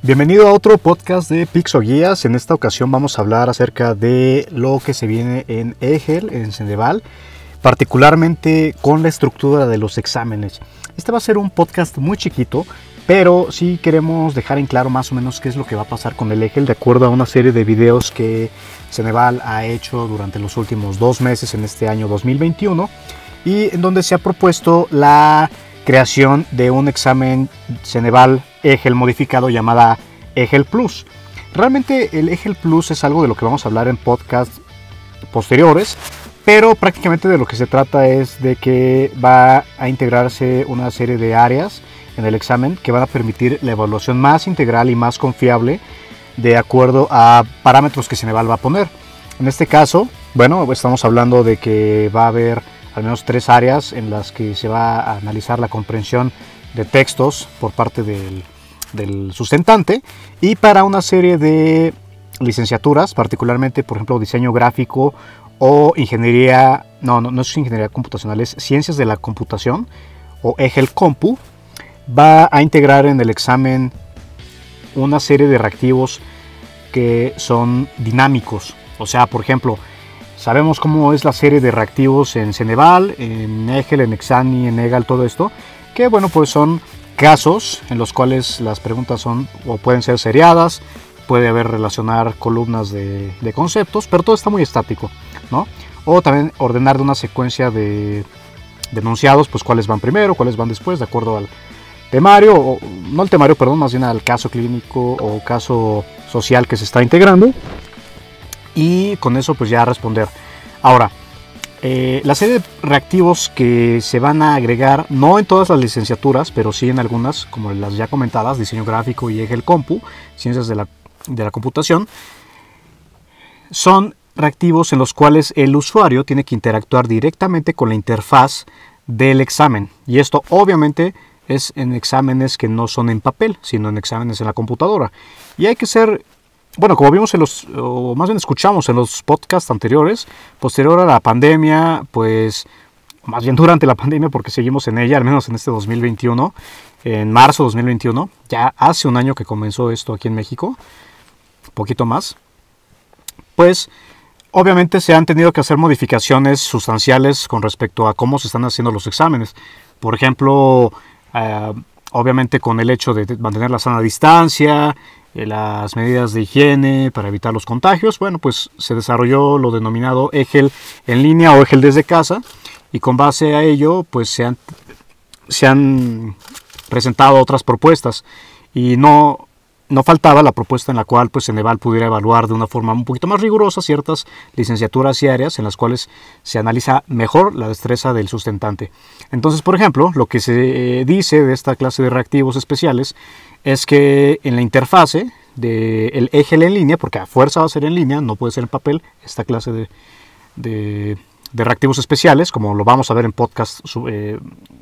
Bienvenido a otro podcast de Pixoguías. En esta ocasión vamos a hablar acerca de lo que se viene en EGEL, en Ceneval, particularmente con la estructura de los exámenes. Este va a ser un podcast muy chiquito, pero sí queremos dejar en claro más o menos qué es lo que va a pasar con el EGEL de acuerdo a una serie de videos que Ceneval ha hecho durante los últimos 2 meses en este año 2021 y en donde se ha propuesto la creación de un examen Ceneval EGEL modificado llamada EGEL Plus. Realmente el EGEL Plus es algo de lo que vamos a hablar en podcasts posteriores, pero prácticamente de lo que se trata es de que va a integrarse una serie de áreas en el examen que van a permitir la evaluación más integral y más confiable de acuerdo a parámetros que Ceneval va a poner. En este caso, bueno, estamos hablando de que va a haber al menos 3 áreas en las que se va a analizar la comprensión de textos por parte del sustentante, y para una serie de licenciaturas, particularmente por ejemplo diseño gráfico o ingeniería, no es ingeniería computacional, es ciencias de la computación o EGEL Compu, va a integrar en el examen una serie de reactivos que son dinámicos. O sea, por ejemplo, sabemos cómo es la serie de reactivos en Ceneval, en EGEL, en Exani, en EGAL, todo esto, que bueno, pues son casos en los cuales las preguntas son o pueden ser seriadas, puede haber relacionar columnas de conceptos, pero todo está muy estático, ¿no? O también ordenar de una secuencia de enunciados, pues cuáles van primero, cuáles van después, de acuerdo al temario, o no el temario, perdón, más bien al caso clínico o caso social que se está integrando, y con eso pues ya responder. Ahora, la serie de reactivos que se van a agregar, no en todas las licenciaturas, pero sí en algunas, como las ya comentadas, diseño gráfico y EGEL Compu, ciencias de la computación, son reactivos en los cuales el usuario tiene que interactuar directamente con la interfaz del examen. Y esto obviamente es en exámenes que no son en papel, sino en exámenes en la computadora. Y hay que ser, bueno, como vimos o más bien escuchamos en los podcasts anteriores, posterior a la pandemia, pues más bien durante la pandemia, porque seguimos en ella, al menos en este 2021, en marzo de 2021, ya hace un año que comenzó esto aquí en México, un poquito más, pues obviamente se han tenido que hacer modificaciones sustanciales con respecto a cómo se están haciendo los exámenes. Por ejemplo, obviamente con el hecho de mantener la sana distancia, las medidas de higiene para evitar los contagios, bueno, pues se desarrolló lo denominado EGEL en línea o EGEL desde casa, y con base a ello pues se han presentado otras propuestas, y no faltaba la propuesta en la cual pues Ceneval pudiera evaluar de una forma un poquito más rigurosa ciertas licenciaturas y áreas en las cuales se analiza mejor la destreza del sustentante. Entonces, por ejemplo, lo que se dice de esta clase de reactivos especiales es que en la interfase del EGEL en línea, porque a fuerza va a ser en línea, no puede ser en papel, esta clase de reactivos especiales, como lo vamos a ver en podcasts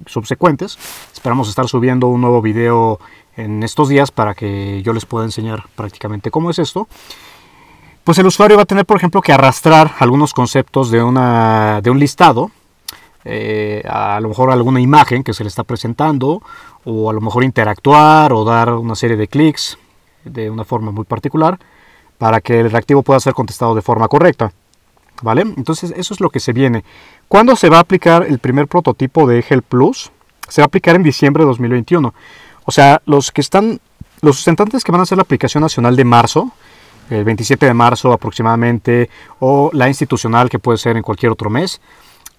subsecuentes. Esperamos estar subiendo un nuevo video en estos días para que yo les pueda enseñar prácticamente cómo es esto. Pues el usuario va a tener, por ejemplo, que arrastrar algunos conceptos de un listado, a lo mejor alguna imagen que se le está presentando, o a lo mejor interactuar o dar una serie de clics de una forma muy particular para que el reactivo pueda ser contestado de forma correcta, ¿vale? Entonces eso es lo que se viene. ¿Cuándo se va a aplicar el primer prototipo de EGEL Plus? Se va a aplicar en diciembre de 2021. O sea, los sustentantes que van a hacer la aplicación nacional de marzo, el 27 de marzo aproximadamente, o la institucional que puede ser en cualquier otro mes,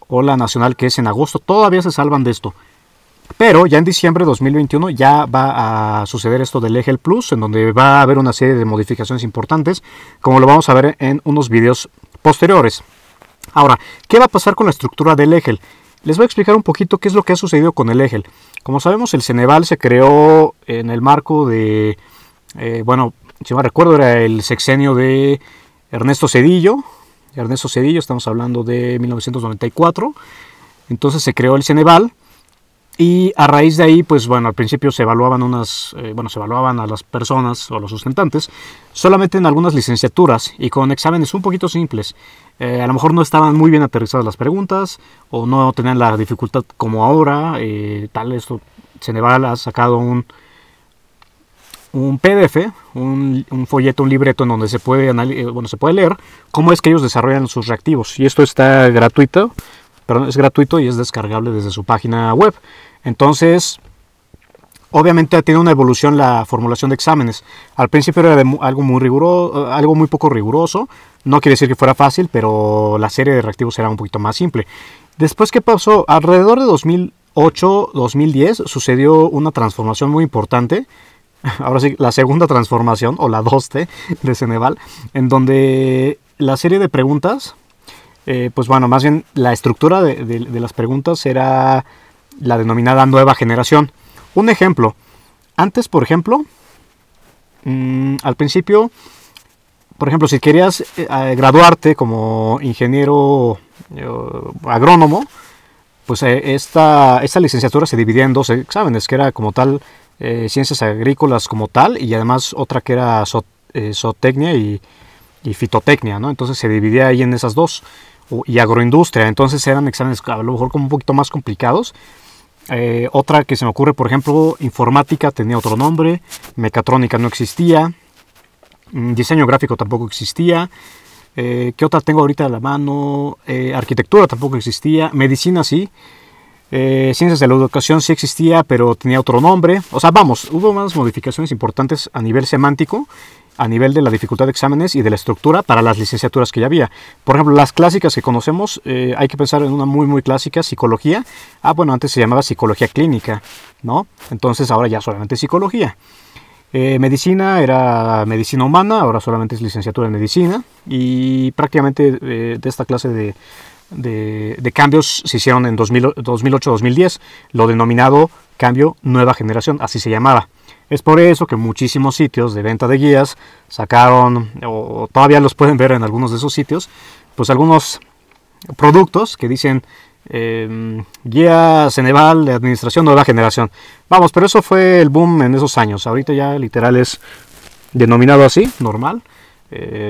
o la nacional que es en agosto, todavía se salvan de esto. Pero ya en diciembre de 2021 ya va a suceder esto del EGEL Plus, en donde va a haber una serie de modificaciones importantes, como lo vamos a ver en unos videos posteriores. Ahora, ¿qué va a pasar con la estructura del EGEL? Les voy a explicar un poquito qué es lo que ha sucedido con el EGEL. Como sabemos, el Ceneval se creó en el marco de, bueno, si me recuerdo, era el sexenio de Ernesto Zedillo. Estamos hablando de 1994. Entonces se creó el Ceneval. Y a raíz de ahí, pues bueno, al principio se evaluaban se evaluaban a las personas o a los sustentantes solamente en algunas licenciaturas y con exámenes un poquito simples. A lo mejor no estaban muy bien aterrizadas las preguntas o no tenían la dificultad como ahora. Ceneval ha sacado un PDF, un folleto, un libreto en donde se puede, bueno, se puede leer cómo es que ellos desarrollan sus reactivos. Y esto está gratuito, perdón, es gratuito y es descargable desde su página web. Entonces, obviamente tiene una evolución la formulación de exámenes. Al principio era algo muy riguroso, algo muy poco riguroso. No quiere decir que fuera fácil, pero la serie de reactivos era un poquito más simple. Después, ¿qué pasó? Alrededor de 2008-2010 sucedió una transformación muy importante. Ahora sí, la segunda transformación, o la 2T de Ceneval, en donde la serie de preguntas, pues bueno, más bien la estructura de las preguntas era la denominada nueva generación. Un ejemplo, antes, por ejemplo, al principio, por ejemplo, si querías graduarte como ingeniero agrónomo, pues esta licenciatura se dividía en dos exámenes, que era como tal ciencias agrícolas como tal, y además otra que era zootecnia y fitotecnia, ¿no? Entonces se dividía ahí en esas dos, y agroindustria. Entonces eran exámenes a lo mejor como un poquito más complicados. Otra que se me ocurre, por ejemplo, informática tenía otro nombre, mecatrónica no existía, diseño gráfico tampoco existía. ¿Qué otra tengo ahorita a la mano? Arquitectura tampoco existía, medicina sí, ciencias de la educación sí existía, pero tenía otro nombre. O sea, vamos, hubo más modificaciones importantes a nivel semántico, a nivel de la dificultad de exámenes y de la estructura para las licenciaturas que ya había. Por ejemplo, las clásicas que conocemos, hay que pensar en una muy clásica, psicología. Bueno, antes se llamaba psicología clínica, ¿no? Entonces ahora ya solamente psicología. Medicina era medicina humana, ahora solamente es licenciatura en medicina. Y prácticamente de esta clase de cambios se hicieron en 2008-2010, lo denominado cambio nueva generación, así se llamaba. Es por eso que muchísimos sitios de venta de guías sacaron, o todavía los pueden ver en algunos de esos sitios, pues algunos productos que dicen guía Ceneval de administración nueva generación. Vamos, pero eso fue el boom en esos años. Ahorita ya literal es denominado así, normal.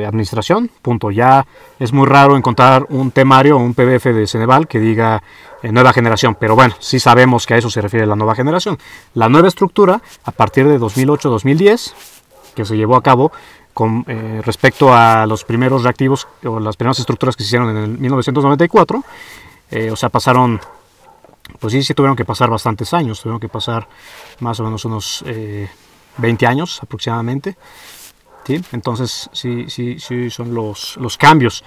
Administración, punto. Ya es muy raro encontrar un temario o un PDF de Ceneval que diga nueva generación, pero bueno, sí sabemos que a eso se refiere la nueva generación. La nueva estructura, a partir de 2008-2010, que se llevó a cabo con respecto a los primeros reactivos o las primeras estructuras que se hicieron en el 1994, o sea, pasaron, pues sí tuvieron que pasar bastantes años, tuvieron que pasar más o menos unos 20 años aproximadamente. ¿Sí? Entonces sí son los cambios.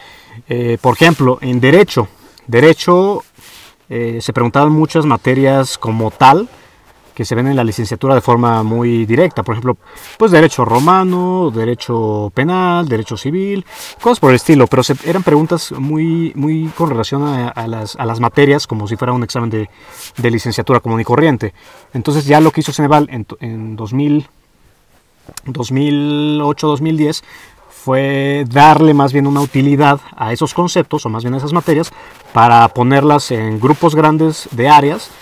Por ejemplo, en derecho se preguntaban muchas materias como tal que se ven en la licenciatura de forma muy directa. Por ejemplo, pues derecho romano, derecho penal, derecho civil, cosas por el estilo, pero eran preguntas muy con relación a las materias, como si fuera un examen de licenciatura común y corriente. Entonces ya lo que hizo Ceneval en 2008-2010 fue darle más bien una utilidad a esos conceptos, o más bien a esas materias, para ponerlas en grupos grandes de áreas.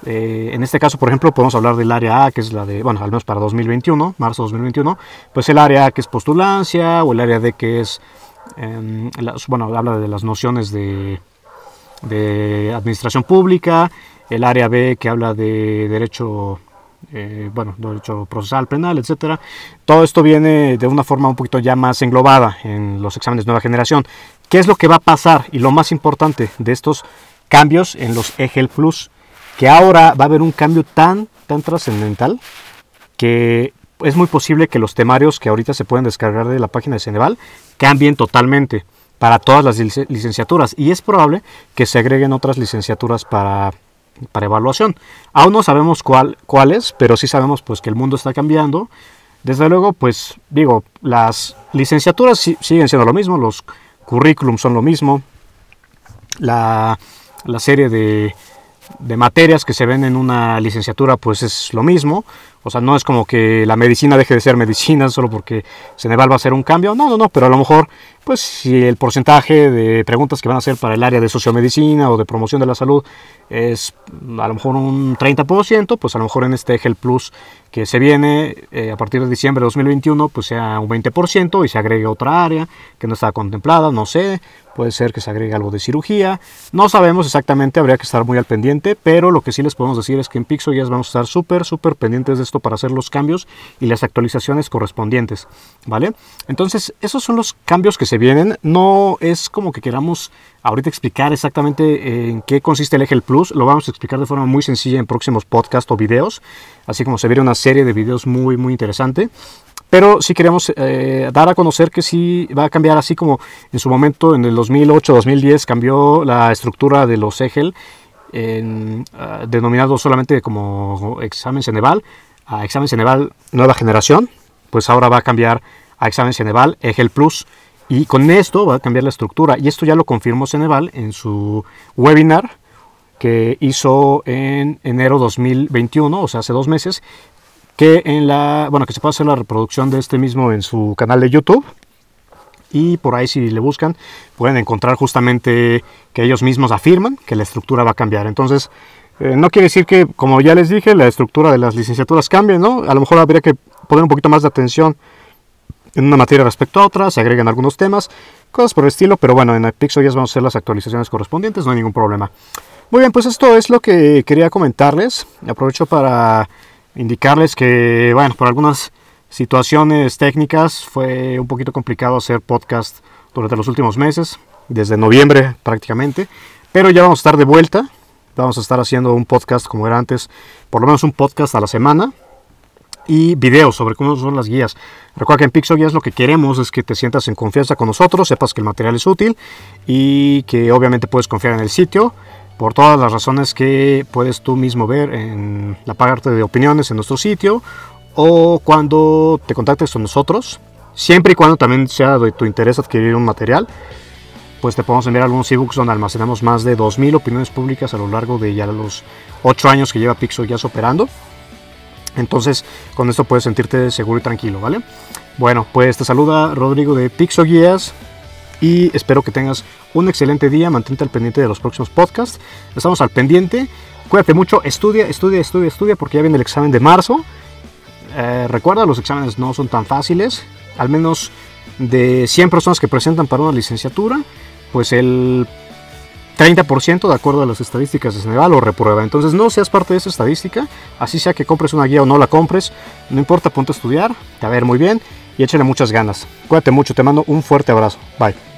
En este caso, por ejemplo, podemos hablar del área A, que es la de, bueno, al menos para 2021, marzo 2021, pues el área A que es postulancia, o el área D que es, bueno, habla de las nociones de administración pública, el área B que habla de derecho, derecho procesal, penal, etcétera. Todo esto viene de una forma un poquito ya más englobada en los exámenes de nueva generación. ¿Qué es lo que va a pasar? Y lo más importante de estos cambios en los EGEL Plus, que ahora va a haber un cambio tan trascendental que es muy posible que los temarios que ahorita se pueden descargar de la página de Ceneval cambien totalmente para todas las licenciaturas, y es probable que se agreguen otras licenciaturas para evaluación. Aún no sabemos cuáles, pero sí sabemos pues que el mundo está cambiando. Desde luego, pues digo, las licenciaturas siguen siendo lo mismo, los currículums son lo mismo, la serie de materias que se ven en una licenciatura pues es lo mismo. O sea, no es como que la medicina deje de ser medicina solo porque Ceneval va a hacer un cambio. No, pero a lo mejor, pues si el porcentaje de preguntas que van a hacer para el área de sociomedicina o de promoción de la salud es a lo mejor un 30%, pues a lo mejor en este EGEL Plus que se viene a partir de diciembre de 2021, pues sea un 20% y se agregue otra área que no estaba contemplada, no sé. Puede ser que se agregue algo de cirugía. No sabemos exactamente, habría que estar muy al pendiente, pero lo que sí les podemos decir es que en Pixoguías vamos a estar súper pendientes de estos esto para hacer los cambios y las actualizaciones correspondientes, ¿vale? Entonces, esos son los cambios que se vienen. No es como que queramos ahorita explicar exactamente en qué consiste el Egel Plus. Lo vamos a explicar de forma muy sencilla en próximos podcasts o videos, así como se viene una serie de videos muy interesante. Pero sí queremos dar a conocer que sí va a cambiar, así como en su momento en el 2008-2010 cambió la estructura de los Egel, denominado solamente como examen Ceneval a examen Ceneval nueva generación. Pues ahora va a cambiar a examen Ceneval Egel Plus, y con esto va a cambiar la estructura, y esto ya lo confirmó Ceneval en su webinar que hizo en enero 2021, o sea, hace 2 meses, que que se puede hacer la reproducción de este mismo en su canal de YouTube, y por ahí si le buscan pueden encontrar justamente que ellos mismos afirman que la estructura va a cambiar. Entonces, no quiere decir que, como ya les dije, la estructura de las licenciaturas cambie, ¿no? A lo mejor habría que poner un poquito más de atención en una materia respecto a otra, se agregan algunos temas, cosas por el estilo, pero bueno, en PixelGuías vamos a hacer las actualizaciones correspondientes, no hay ningún problema. Muy bien, pues esto es lo que quería comentarles. Aprovecho para indicarles que, bueno, por algunas situaciones técnicas fue un poquito complicado hacer podcast durante los últimos meses, desde noviembre prácticamente, pero ya vamos a estar de vuelta. Vamos a estar haciendo un podcast como era antes, por lo menos un podcast a la semana, y videos sobre cómo son las guías. Recuerda que en PixelGuías lo que queremos es que te sientas en confianza con nosotros, sepas que el material es útil y que obviamente puedes confiar en el sitio por todas las razones que puedes tú mismo ver en la parte de opiniones en nuestro sitio, o cuando te contactes con nosotros, siempre y cuando también sea de tu interés adquirir un material. Pues te podemos enviar algunos ebooks donde almacenamos más de 2000 opiniones públicas a lo largo de ya los 8 años que lleva PixelGuías operando. Entonces, con esto puedes sentirte seguro y tranquilo, ¿vale? Bueno, pues te saluda Rodrigo de PixelGuías y espero que tengas un excelente día. Mantente al pendiente de los próximos podcasts. Estamos al pendiente. Cuídate mucho. Estudia porque ya viene el examen de marzo. Recuerda, los exámenes no son tan fáciles. Al menos de 100 personas que presentan para una licenciatura, pues el 30%, de acuerdo a las estadísticas de Ceneval, lo reprueba. Entonces no seas parte de esa estadística, así sea que compres una guía o no la compres, no importa, ponte a estudiar, te va a ver muy bien y échale muchas ganas. Cuídate mucho, te mando un fuerte abrazo. Bye.